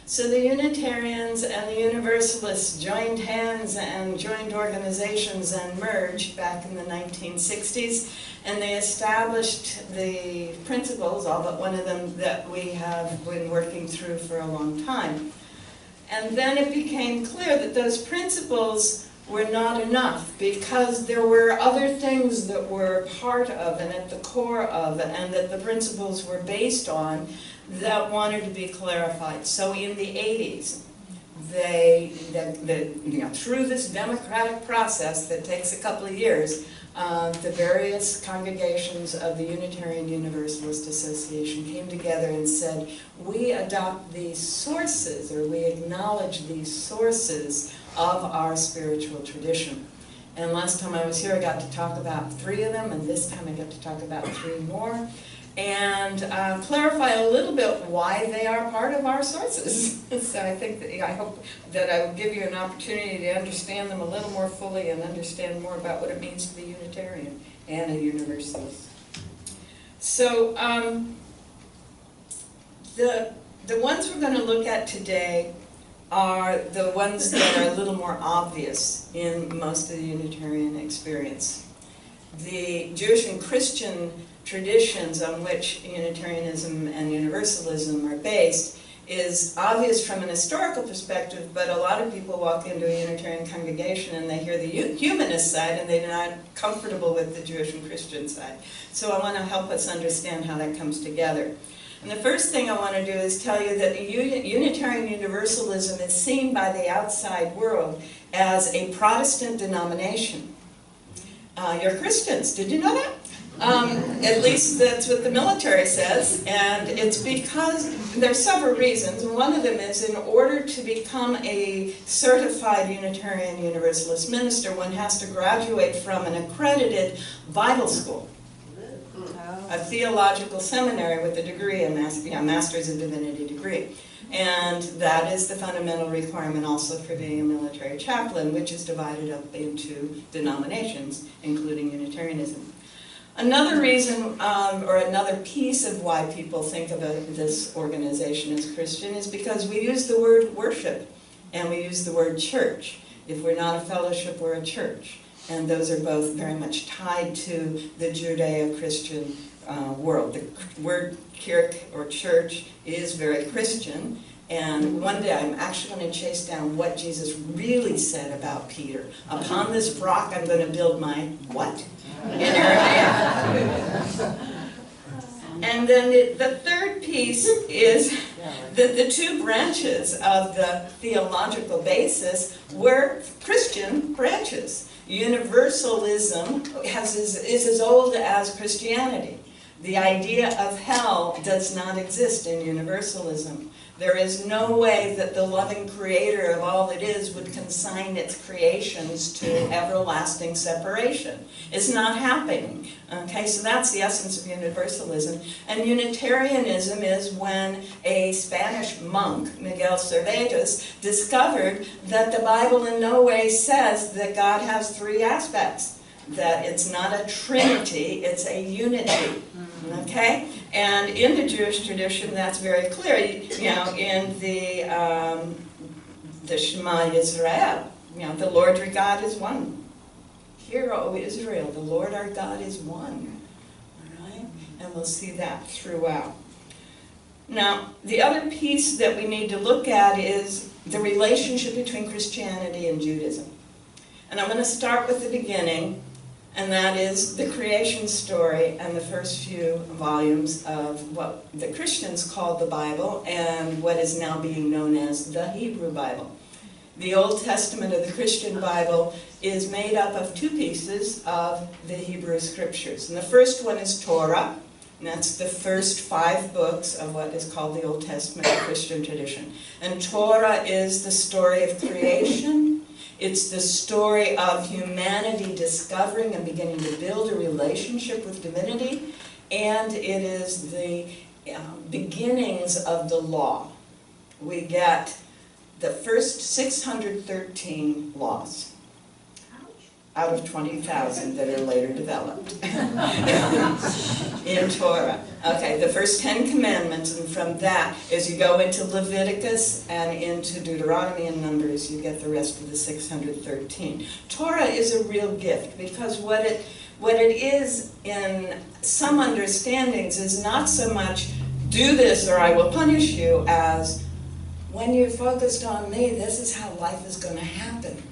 So the Unitarians and the Universalists joined hands and joined organizations and merged back in the 1960s, and they established the principles, all but one of them, that we have been working through for a long time. And then it became clear that those principles were not enough, because there were other things that were part of and at the core of it, and that the principles were based on, that wanted to be clarified. So in the 80s, through this democratic process that takes a couple of years, the various congregations of the Unitarian-Universalist Association came together and said, we adopt these sources, or we acknowledge these sources of our spiritual tradition. And last time I was here, I got to talk about 3 of them, and this time I get to talk about 3 more, and clarify a little bit why they are part of our sources. So I hope that I will give you an opportunity to understand them a little more fully and understand more about what it means to be Unitarian and a Universalist. So the ones we're going to look at today are the ones that are a little more obvious in most of the Unitarian experience. The Jewish and Christian traditions on which Unitarianism and Universalism are based is obvious from an historical perspective, but a lot of people walk into a Unitarian congregation and they hear the Humanist side and they're not comfortable with the Jewish and Christian side. So I want to help us understand how that comes together. And the first thing I want to do is tell you that Unitarian Universalism is seen by the outside world as a Protestant denomination. You're Christians, did you know that? At least that's what the military says, and it's because there's several reasons. One of them is in order to become a certified Unitarian Universalist minister, one has to graduate from an accredited Bible school, a theological seminary with a degree, a Master's of Divinity degree. And that is the fundamental requirement also for being a military chaplain, which is divided up into denominations, including Unitarianism. Another reason, or another piece of why people think of this organization as Christian is because we use the word worship and we use the word church. If we're not a fellowship, we're a church. And those are both very much tied to the Judeo-Christian world. The word kirk, or church, is very Christian. And one day I'm actually going to chase down what Jesus really said about Peter. Upon this rock I'm going to build my what? In Aramaic. And then the third piece is that the 2 branches of the theological basis were Christian branches. Universalism is as old as Christianity. The idea of hell does not exist in Universalism. There is no way that the loving creator of all that is would consign its creations to everlasting separation. It's not happening. Okay, so that's the essence of Universalism. And Unitarianism is when a Spanish monk, Miguel Cervantes, discovered that the Bible in no way says that God has 3 aspects. That it's not a trinity, it's a unity. Okay? And in the Jewish tradition, that's very clear. You know, in the Shema Yisrael, you know, the Lord your God is one. Hear, O Israel, the Lord our God is one. All right? And we'll see that throughout. Now, the other piece that we need to look at is the relationship between Christianity and Judaism. And I'm going to start with the beginning, and that is the creation story and the first few volumes of what the Christians called the Bible and what is now being known as the Hebrew Bible. The Old Testament of the Christian Bible is made up of 2 pieces of the Hebrew Scriptures. And the first one is Torah, and that's the first 5 books of what is called the Old Testament of Christian tradition. And Torah is the story of creation. It's the story of humanity discovering and beginning to build a relationship with divinity, and it is the beginnings of the law. We get the first 613 laws. out of 20,000 that are later developed in Torah. Okay, the first 10 commandments, and from that, as you go into Leviticus and into Deuteronomy and Numbers, you get the rest of the 613. Torah is a real gift, because what it is in some understandings is not so much do this or I will punish you, as when you're focused on me, this is how life is going to happen.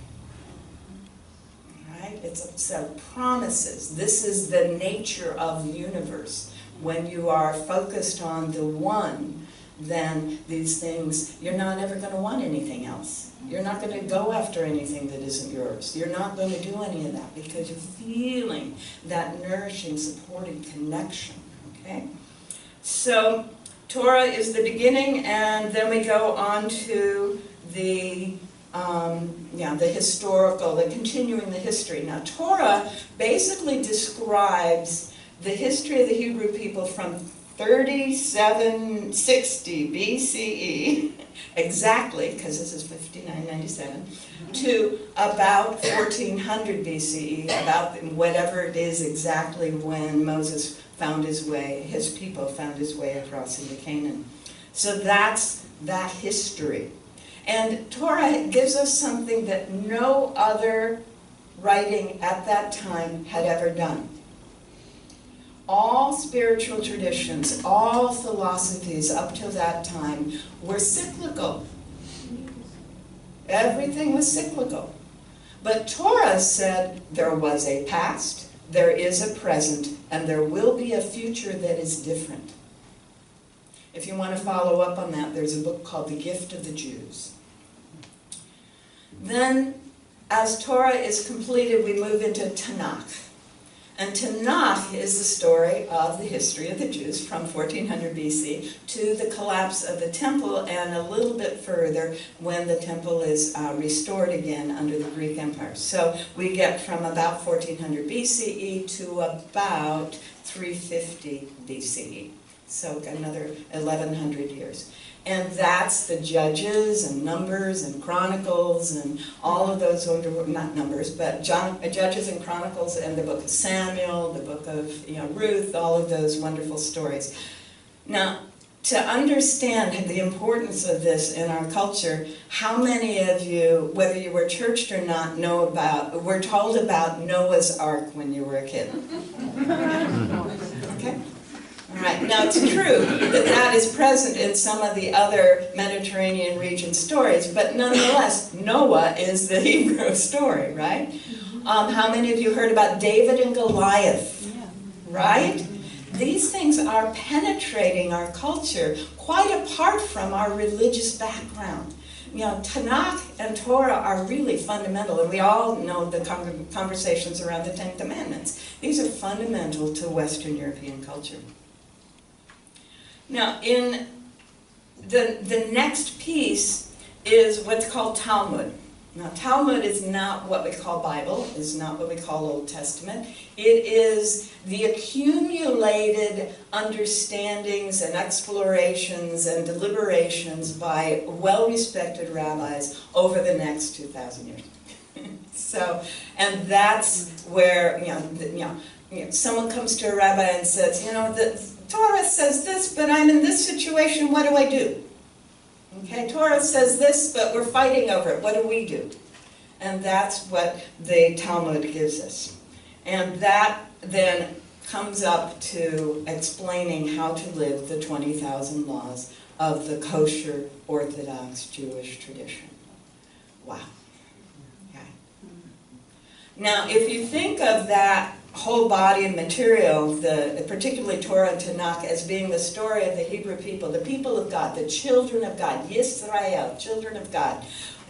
Right? It's promises. This is the nature of the universe. When you are focused on the one, then these things, you're not ever going to want anything else. You're not going to go after anything that isn't yours. You're not going to do any of that because you're feeling that nourishing, supporting connection. Okay? So Torah is the beginning, and then we go on to the historical, continuing the history. Now, Torah basically describes the history of the Hebrew people from 3760 BCE, exactly, because this is 5997, to about 1400 BCE, about whatever it is exactly when Moses found his way, his people found his way across into Canaan. So that's that history. And Torah gives us something that no other writing at that time had ever done. All spiritual traditions, all philosophies up till that time were cyclical. Everything was cyclical. But Torah said there was a past, there is a present, and there will be a future that is different. If you want to follow up on that, there's a book called The Gift of the Jews. Then, as Torah is completed, we move into Tanakh. And Tanakh is the story of the history of the Jews from 1400 BC to the collapse of the temple, and a little bit further when the temple is restored again under the Greek Empire. So we get from about 1400 BCE to about 350 BCE. So another 1100 years. And that's the Judges and Numbers and Chronicles and all of those, not Numbers, but Judges and Chronicles and the book of Samuel, the book of Ruth, all of those wonderful stories. Now, to understand the importance of this in our culture, how many of you, whether you were churched or not, were told about Noah's Ark when you were a kid? Okay? All right. Now, it's true that that is present in some of the other Mediterranean region stories, but nonetheless, Noah is the Hebrew story, right? How many of you heard about David and Goliath? Right? These things are penetrating our culture quite apart from our religious background. Tanakh and Torah are really fundamental, and we all know the conversations around the Ten Commandments. These are fundamental to Western European culture. Now, in the next piece is what's called Talmud. Now, Talmud is not what we call Bible, is not what we call Old Testament. It is the accumulated understandings and explorations and deliberations by well-respected rabbis over the next 2,000 years. And that's where, someone comes to a rabbi and says, the Torah says this, but I'm in this situation, what do I do? Okay, Torah says this, but we're fighting over it. What do we do? And that's what the Talmud gives us. And that then comes up to explaining how to live the 20,000 laws of the kosher Orthodox Jewish tradition. Wow. Okay. Now, if you think of that whole body of material, particularly Torah and Tanakh, as being the story of the Hebrew people, the people of God, the children of God, Yisrael, children of God.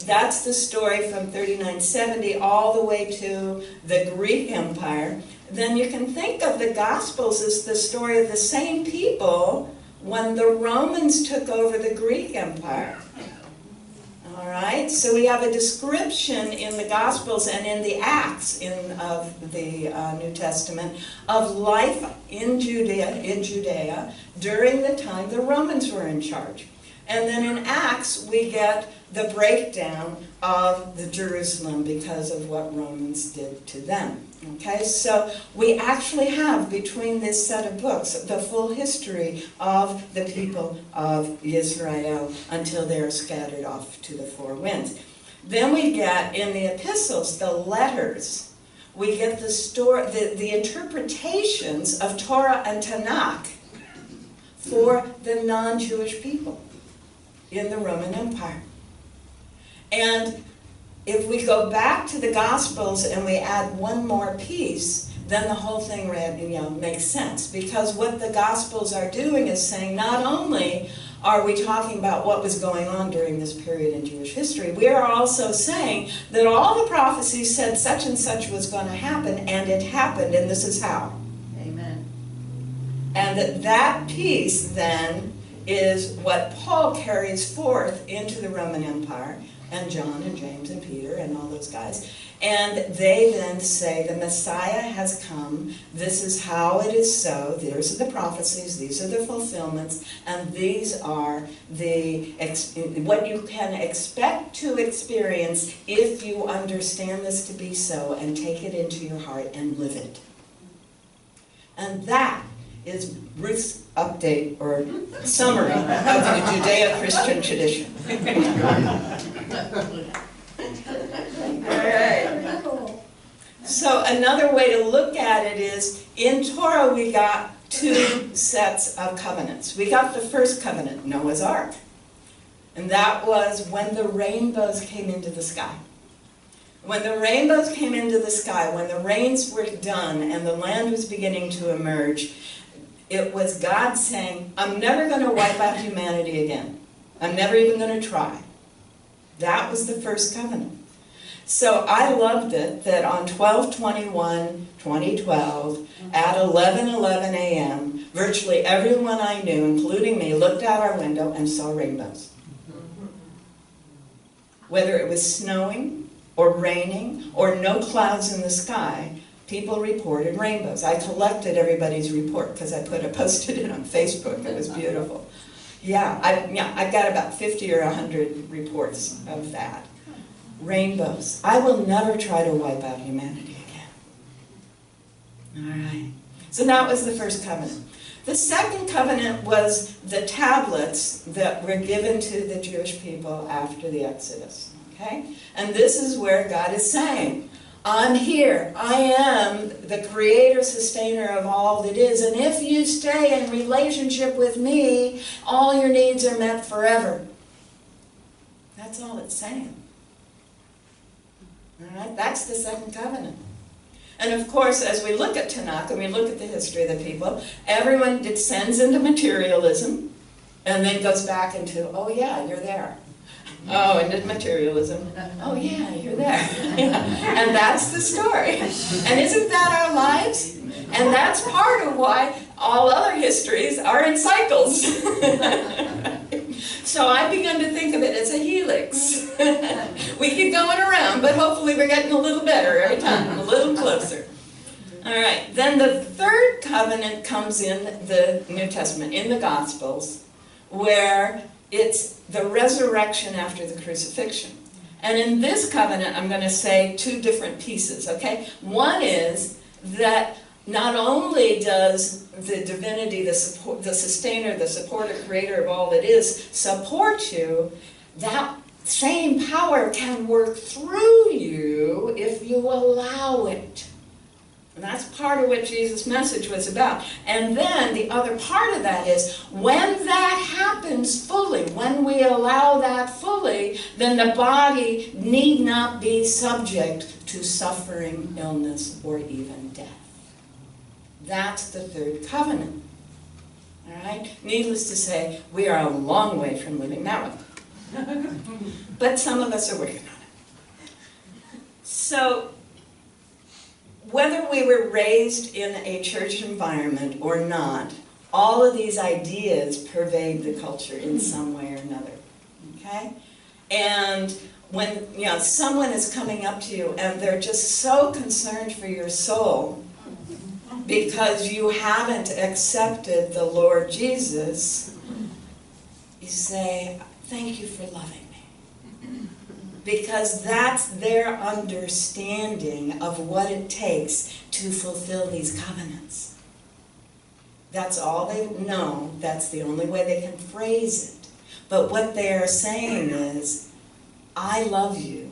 That's the story from 3970 all the way to the Greek Empire. Then you can think of the Gospels as the story of the same people when the Romans took over the Greek Empire. All right, so we have a description in the Gospels and in the Acts of the New Testament of life in Judea during the time the Romans were in charge. And then in Acts, we get the breakdown of the Jerusalem because of what Romans did to them. Okay, so we actually have, between this set of books, the full history of the people of Israel until they are scattered off to the four winds. Then we get, in the epistles, the letters. We get the interpretations of Torah and Tanakh for the non-Jewish people in the Roman Empire. And if we go back to the Gospels and we add one more piece, then the whole thing makes sense. Because what the Gospels are doing is saying, not only are we talking about what was going on during this period in Jewish history, we are also saying that all the prophecies said such and such was going to happen, and it happened, and this is how. Amen. And that piece then is what Paul carries forth into the Roman Empire, and John and James and Peter and all those guys. And they then say, the Messiah has come, this is how it is so, these are the prophecies, these are the fulfillments, and these are what you can expect to experience if you understand this to be so and take it into your heart and live it. And that is Ruth's update or summary of the Judeo-Christian tradition. All right. So another way to look at it is, in Torah we got two sets of covenants. We got the first covenant, Noah's Ark. And that was when the rainbows came into the sky. When the rainbows came into the sky, when the rains were done and the land was beginning to emerge, it was God saying, I'm never going to wipe out humanity again. I'm never even going to try. That was the first covenant. So I loved it that on 12/21/2012 at 11:11 a.m., virtually everyone I knew, including me, looked out our window and saw rainbows. Whether it was snowing or raining or no clouds in the sky, people reported rainbows. I collected everybody's report because I posted it on Facebook. It was beautiful. I've got about 50 or 100 reports of that. Rainbows. I will never try to wipe out humanity again. All right. So that was the first covenant. The second covenant was the tablets that were given to the Jewish people after the Exodus. Okay? And this is where God is saying, I'm here. I am the creator, sustainer of all that is. And if you stay in relationship with me, all your needs are met forever. That's all it's saying. All right? That's the second covenant. And of course, as we look at Tanakh and we look at the history of the people, everyone descends into materialism and then goes back into, oh yeah, you're there. Oh, and materialism. Oh yeah, you're there. Yeah. And that's the story. And isn't that our lives? And that's part of why all other histories are in cycles. So I began to think of it as a helix. We keep going around, but hopefully we're getting a little better every time, a little closer. All right, then the third covenant comes in the New Testament, in the Gospels, where it's the resurrection after the crucifixion. And in this covenant, I'm going to say two different pieces, okay? One is that not only does the divinity, the sustainer, the supporter, creator of all that is, support you, that same power can work through you if you allow it. And that's part of what Jesus' message was about. And then the other part of that is, when that happens fully, when we allow that fully, then the body need not be subject to suffering, illness, or even death. That's the third covenant. All right? Needless to say, we are a long way from living that one. But some of us are working on it. So, whether we were raised in a church environment or not, all of these ideas pervade the culture in some way or another. Okay? And when someone is coming up to you and they're just so concerned for your soul because you haven't accepted the Lord Jesus, you say, thank you for loving me. Because that's their understanding of what it takes to fulfill these covenants. That's all they know. That's the only way they can phrase it. But what they are saying is, I love you,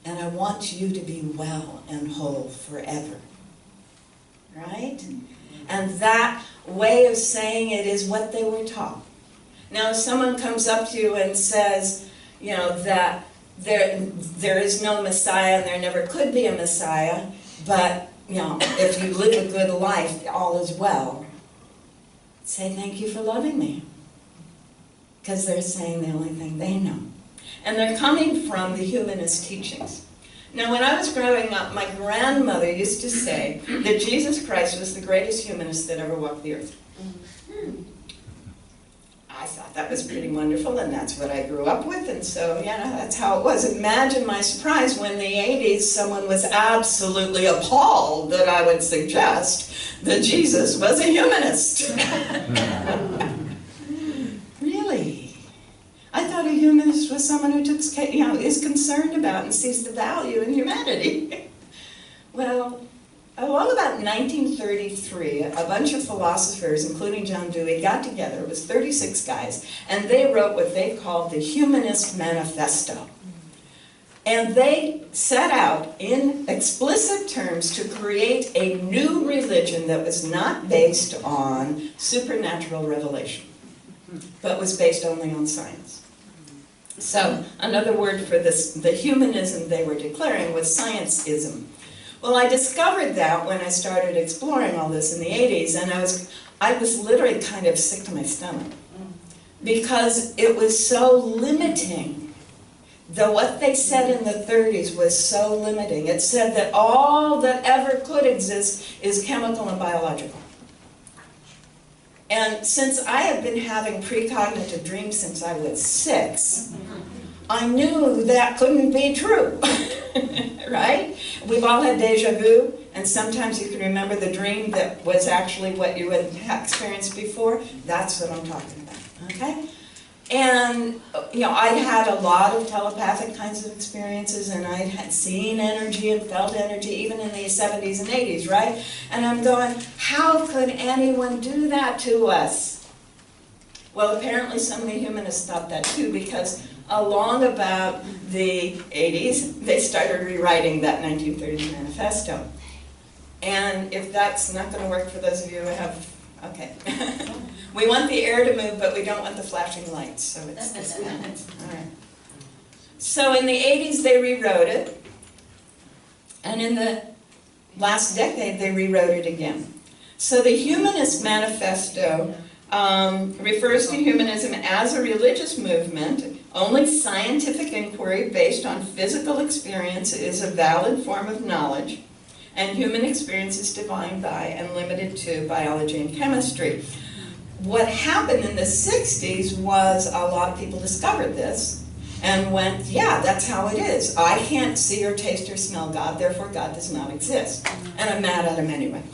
and I want you to be well and whole forever. Right? And that way of saying it is what they were taught. Now, if someone comes up to you and says, you know, that there is no Messiah and there never could be a Messiah, but, you know, if you live a good life, all is well, say thank you for loving me. Because they're saying the only thing they know. And they're coming from the humanist teachings. Now, when I was growing up, my grandmother used to say that Jesus Christ was the greatest humanist that ever walked the earth. I thought that was pretty wonderful, and that's what I grew up with, and so, yeah, that's how it was. Imagine my surprise when in the 80s someone was absolutely appalled that I would suggest that Jesus was a humanist. Really? I thought a humanist was someone who took, you know, is concerned about and sees the value in humanity. Well, along about 1933, a bunch of philosophers, including John Dewey, got together. It was 36 guys, and they wrote what they called the Humanist Manifesto. And they set out in explicit terms to create a new religion that was not based on supernatural revelation, but was based only on science. So another word for this, the humanism they were declaring, was scienceism. Well, I discovered that when I started exploring all this in the 80s, and I was literally kind of sick to my stomach, because it was so limiting. What they said in the 30s was so limiting. It said that all that ever could exist is chemical and biological. And since I have been having precognitive dreams since I was 6, I knew that couldn't be true, right? We've all had deja vu, and sometimes you can remember the dream that was actually what you had experienced before. That's what I'm talking about, okay? And, you know, I'd had a lot of telepathic kinds of experiences, and I had seen energy and felt energy even in the 70s and 80s, right? And I'm going, how could anyone do that to us? Well, apparently some of the humanists thought that too, because along about the 80s, they started rewriting that 1930s manifesto. And if that's not going to work for those of you who have, okay. We want the air to move, but we don't want the flashing lights, so it's this balance. All right. So in the 80s, they rewrote it. And in the last decade, they rewrote it again. So the Humanist Manifesto refers to humanism as a religious movement. Only scientific inquiry based on physical experience is a valid form of knowledge, and human experience is defined by and limited to biology and chemistry. What happened in the 60s was a lot of people discovered this and went, yeah, that's how it is. I can't see or taste or smell God, therefore God does not exist. And I'm mad at him anyway.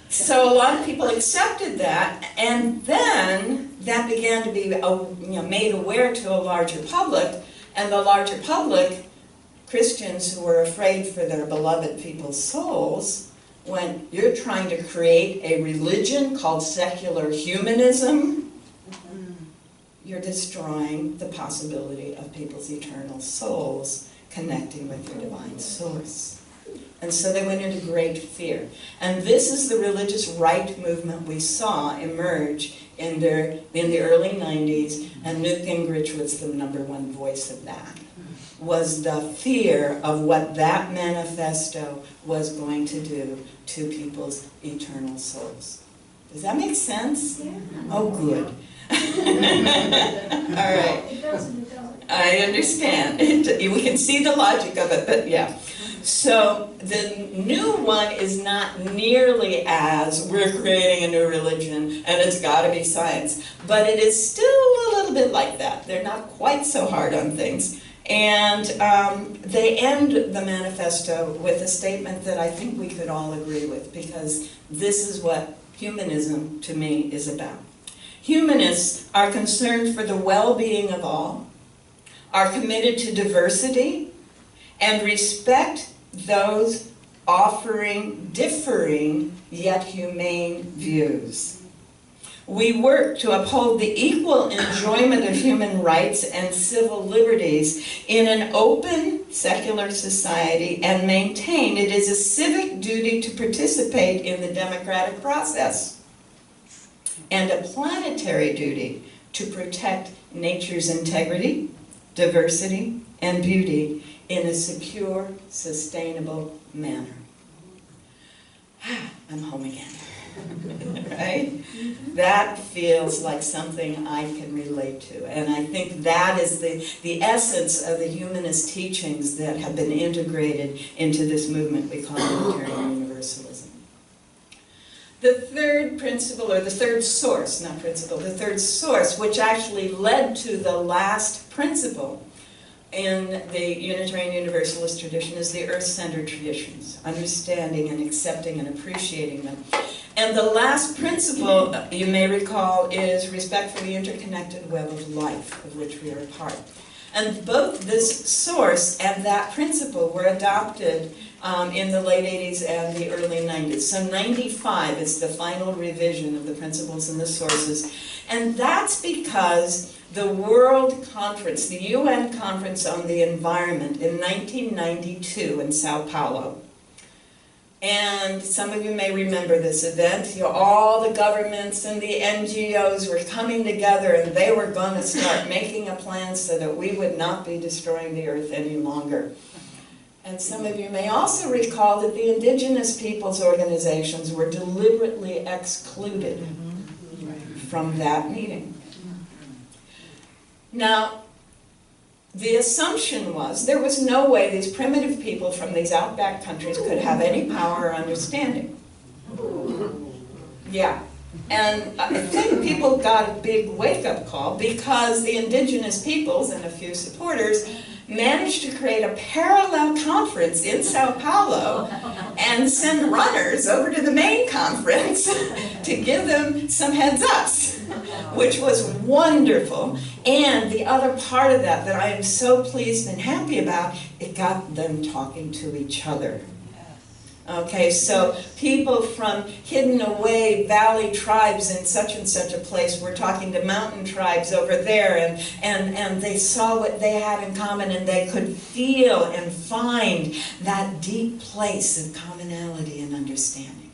So a lot of people accepted that, and then that began to be made aware to a larger public, and the larger public, Christians who were afraid for their beloved people's souls, when you're trying to create a religion called secular humanism, you're destroying the possibility of people's eternal souls connecting with their divine source. And so they went into great fear. And this is the religious right movement we saw emerge in the early 90s, and Newt Gingrich was the #1 voice of that. Was the fear of what that manifesto was going to do to people's eternal souls. Does that make sense? Yeah. Oh, good. All right. It doesn't. I understand. We can see the logic of it, but yeah. So the new one is not nearly as we're creating a new religion and it's got to be science, but it is still a little bit like that. They're not quite so hard on things. And they end the manifesto with a statement that I think we could all agree with, because this is what humanism, to me, is about. Humanists are concerned for the well-being of all, are committed to diversity, and respect those offering differing yet humane views. We work to uphold the equal enjoyment of human rights and civil liberties in an open, secular society and maintain it is a civic duty to participate in the democratic process and a planetary duty to protect nature's integrity, diversity, and beauty in a secure, sustainable manner. I'm home again. Right? That feels like something I can relate to. And I think that is the essence of the humanist teachings that have been integrated into this movement we call Unitarian-Universalism. The third principle, or the third source, not principle, the third source, which actually led to the last principle in the Unitarian Universalist tradition, is the earth-centered traditions, understanding and accepting and appreciating them. And the last principle, you may recall, is respect for the interconnected web of life, of which we are a part. And both this source and that principle were adopted in the late 80s and the early 90s. So 95 is the final revision of the principles and the sources. And that's because the World Conference, the UN Conference on the Environment in 1992 in Sao Paulo, and some of you may remember this event. All the governments and the NGOs were coming together and they were going to start making a plan so that we would not be destroying the earth any longer. And some of you may also recall that the indigenous peoples organizations were deliberately excluded from that meeting. Now, the assumption was there was no way these primitive people from these outback countries could have any power or understanding. Yeah. And I think people got a big wake-up call because the indigenous peoples and a few supporters managed to create a parallel conference in Sao Paulo and send runners over to the main conference to give them some heads-ups, which was wonderful. And the other part of that I am so pleased and happy about, it got them talking to each other. Okay, so people from hidden away valley tribes in such and such a place were talking to mountain tribes over there, and they saw what they had in common, and they could feel and find that deep place of commonality and understanding.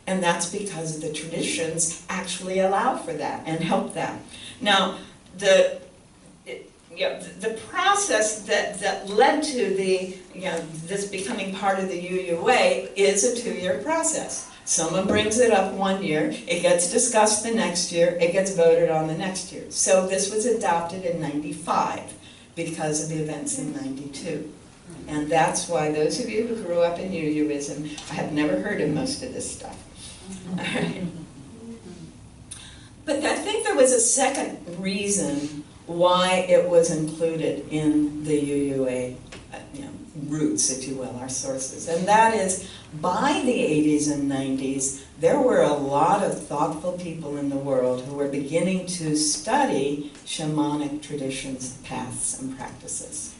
And that's because the traditions actually allow for that and help that. Now, the process that led to this becoming part of the UUA is a 2-year process. Someone brings it up one year, it gets discussed the next year, it gets voted on the next year. So this was adopted in 95 because of the events in 92. And that's why those of you who grew up in UUism have never heard of most of this stuff. All right. But I think there was a second reason why it was included in the UUA roots, if you will, our sources. And that is, by the 80s and 90s, there were a lot of thoughtful people in the world who were beginning to study shamanic traditions, paths, and practices.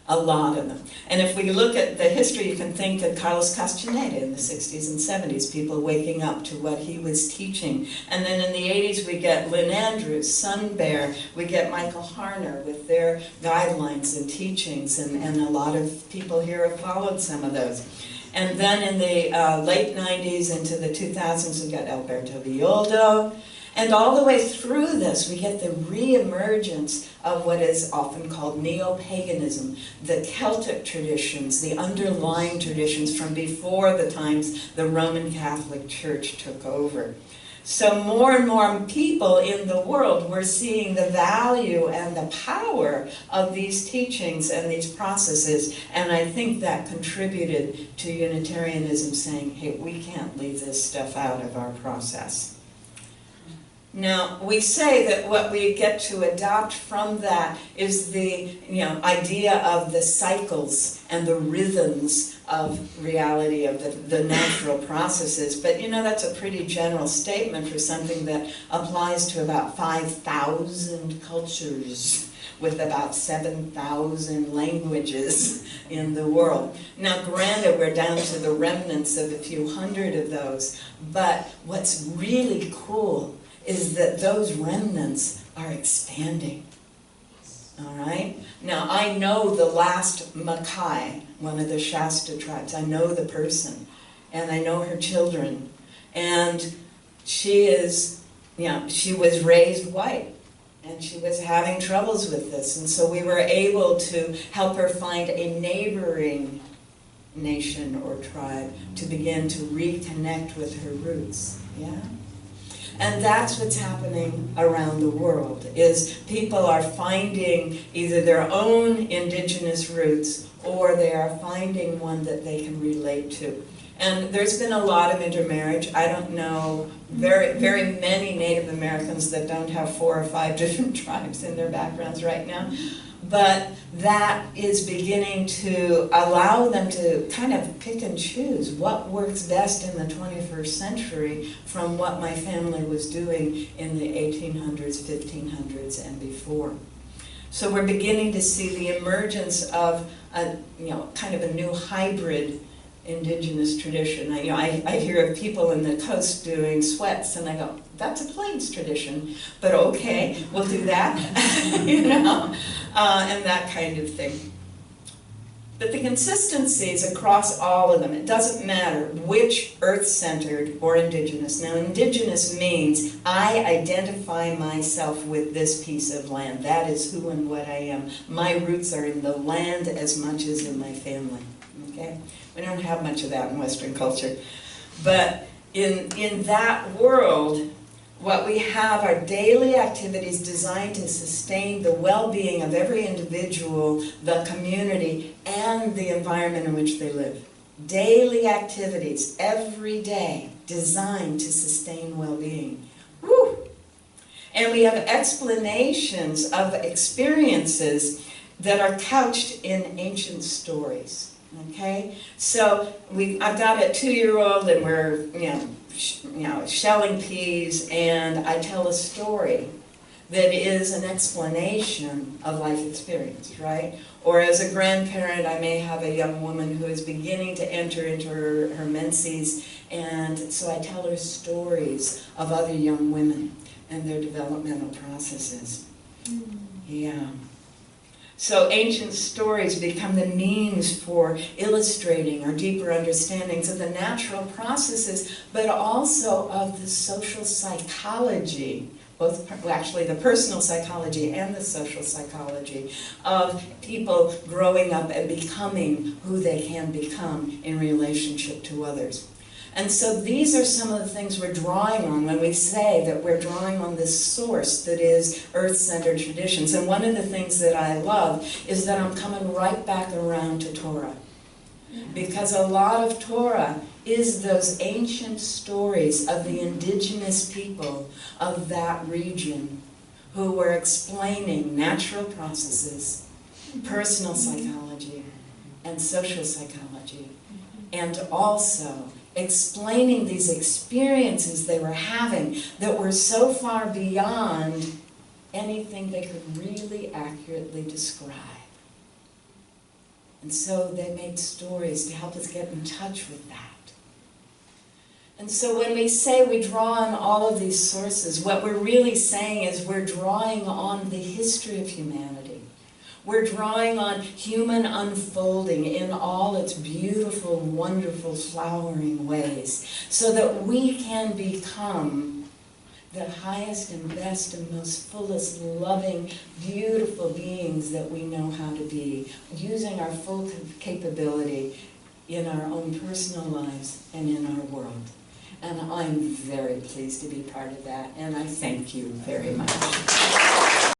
A lot of them. And if we look at the history, you can think of Carlos Castaneda in the 60s and 70s, people waking up to what he was teaching. And then in the 80s, we get Lynn Andrews, Sun Bear, we get Michael Harner with their guidelines and teachings, and a lot of people here have followed some of those. And then in the late 90s into the 2000s, we got Alberto Villoldo. And all the way through this, we get the re-emergence of what is often called neo-paganism, the Celtic traditions, the underlying traditions from before the times the Roman Catholic Church took over. So more and more people in the world were seeing the value and the power of these teachings and these processes, and I think that contributed to Unitarianism saying, hey, we can't leave this stuff out of our process. Now, we say that what we get to adopt from that is the idea of the cycles and the rhythms of reality, of the natural processes. But that's a pretty general statement for something that applies to about 5,000 cultures with about 7,000 languages in the world. Now, granted, we're down to the remnants of a few hundred of those, but what's really cool is that those remnants are expanding. All right? Now, I know the last Makai, one of the Shasta tribes. I know the person, and I know her children. And she was raised white, and she was having troubles with this. And so we were able to help her find a neighboring nation or tribe to begin to reconnect with her roots. Yeah? And that's what's happening around the world, is people are finding either their own indigenous roots or they are finding one that they can relate to. And there's been a lot of intermarriage. I don't know very, very many Native Americans that don't have 4 or 5 different tribes in their backgrounds right now. But that is beginning to allow them to kind of pick and choose what works best in the 21st century from what my family was doing in the 1800s, 1500s, and before. So we're beginning to see the emergence of a, kind of a new hybrid indigenous tradition. I hear of people in the coast doing sweats, and I go, that's a Plains tradition, but okay, we'll do that, and that kind of thing. But the consistencies across all of them, it doesn't matter which earth-centered or indigenous. Now, indigenous means I identify myself with this piece of land. That is who and what I am. My roots are in the land as much as in my family. Okay? We don't have much of that in Western culture. But in that world, what we have are daily activities designed to sustain the well-being of every individual, the community, and the environment in which they live. Daily activities, every day, designed to sustain well-being. Woo! And we have explanations of experiences that are couched in ancient stories. Okay, so I've got a 2-year-old, and we're shelling peas, and I tell a story that is an explanation of life experience, right? Or as a grandparent, I may have a young woman who is beginning to enter into her menses, and so I tell her stories of other young women and their developmental processes. Yeah. So ancient stories become the means for illustrating our deeper understandings of the natural processes, but also of the social psychology, actually the personal psychology and the social psychology of people growing up and becoming who they can become in relationship to others. And so these are some of the things we're drawing on when we say that we're drawing on this source that is earth-centered traditions. And one of the things that I love is that I'm coming right back around to Torah. Because a lot of Torah is those ancient stories of the indigenous people of that region who were explaining natural processes, personal psychology, and social psychology, and also explaining these experiences they were having that were so far beyond anything they could really accurately describe. And so they made stories to help us get in touch with that. And so when we say we draw on all of these sources, what we're really saying is we're drawing on the history of humanity. We're drawing on human unfolding in all its beautiful, wonderful, flowering ways, so that we can become the highest and best and most fullest, loving, beautiful beings that we know how to be, using our full capability in our own personal lives and in our world. And I'm very pleased to be part of that, and I thank you very much.